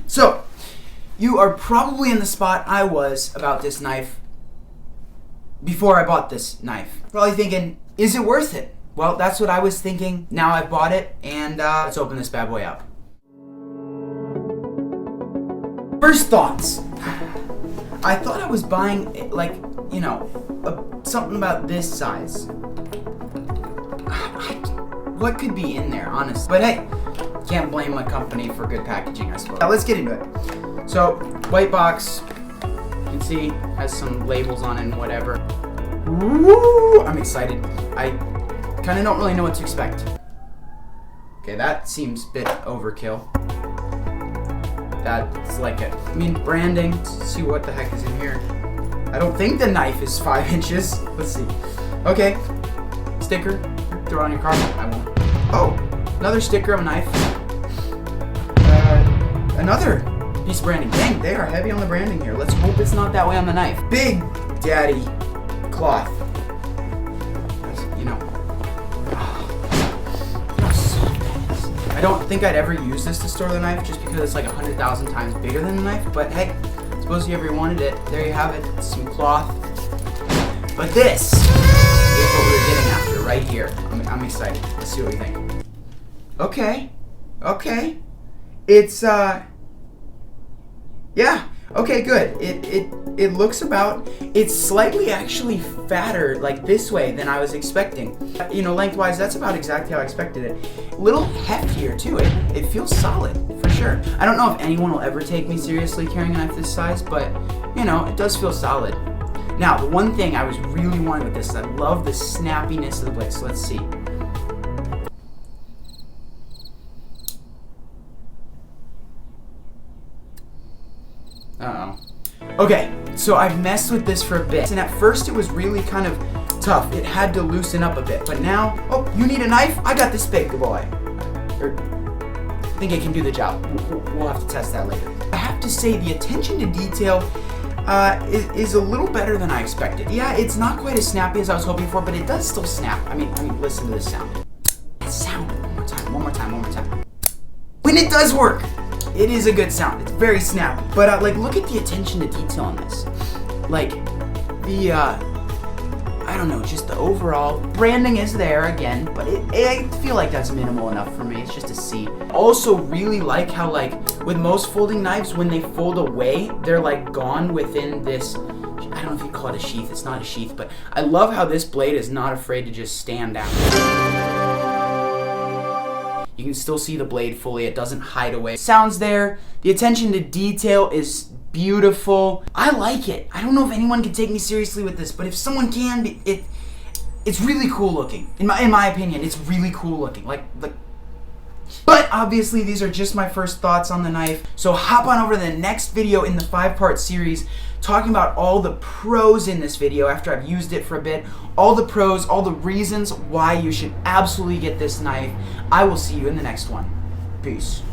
So, you are probably in the spot I was about this knife before I bought this knife. Probably thinking, is it worth it? Well, that's what I was thinking. Now I've bought it, and let's open this bad boy up. First thoughts. I thought I was buying, like, you know, something about this size. What could be in there, honestly? But hey, can't blame a company for good packaging, I suppose. Now let's get into it. So, white box. You can see has some labels on it and whatever. Woo! I'm excited. I kind of don't really know what to expect. Okay, that seems a bit overkill. That's like it. I mean, branding. Let's see what the heck is in here. I don't think the knife is 5 inches. Let's see. Okay. Sticker. Throw it on your car. I won't. Oh, another sticker of a knife. Another piece of branding. Dang, they are heavy on the branding here. Let's hope it's not that way on the knife. Big Daddy cloth. You know. I don't think I'd ever use this to store the knife just because it's like 100,000 times bigger than the knife. But hey, suppose you ever wanted it. There you have it. It's some cloth. But this is what we're getting after right here. I'm excited. Let's see what we think. Okay. It's yeah. Okay, good. It looks about. It's slightly actually fatter, like this way, than I was expecting. You know, lengthwise, that's about exactly how I expected it. A little heftier too. It feels solid for sure. I don't know if anyone will ever take me seriously carrying a knife this size, but you know, it does feel solid. Now, the one thing I was really wanting with this is I love the snappiness of the blade. So let's see. Uh-oh. Okay, so I've messed with this for a bit. And at first it was really kind of tough. It had to loosen up a bit. But now, oh, you need a knife? I got this big boy. I think it can do the job. We'll have to test that later. I have to say the attention to detail is a little better than I expected. Yeah, it's not quite as snappy as I was hoping for, but it does still snap. I mean, listen to this sound. That sound. One more time. When it does work, it is a good sound. It's very snappy. But like, look at the attention to detail on this. Like, the I don't know, just the overall branding is there again, but I feel like that's minimal enough for me. It's just a C. Also really like how, like, with most folding knives, when they fold away, they're like gone within this, I don't know if you call it a sheath. It's not a sheath, but I love how this blade is not afraid to just stand out. You can still see the blade fully. It doesn't hide away. Sounds there. The attention to detail is beautiful. I like it. I don't know if anyone can take me seriously with this, but if someone can, it's really cool looking. In my opinion, it's really cool looking. Like. But obviously, these are just my first thoughts on the knife. So hop on over to the next video in the 5-part series, talking about all the pros in this video after I've used it for a bit. All the pros, all the reasons why you should absolutely get this knife. I will see you in the next one. Peace.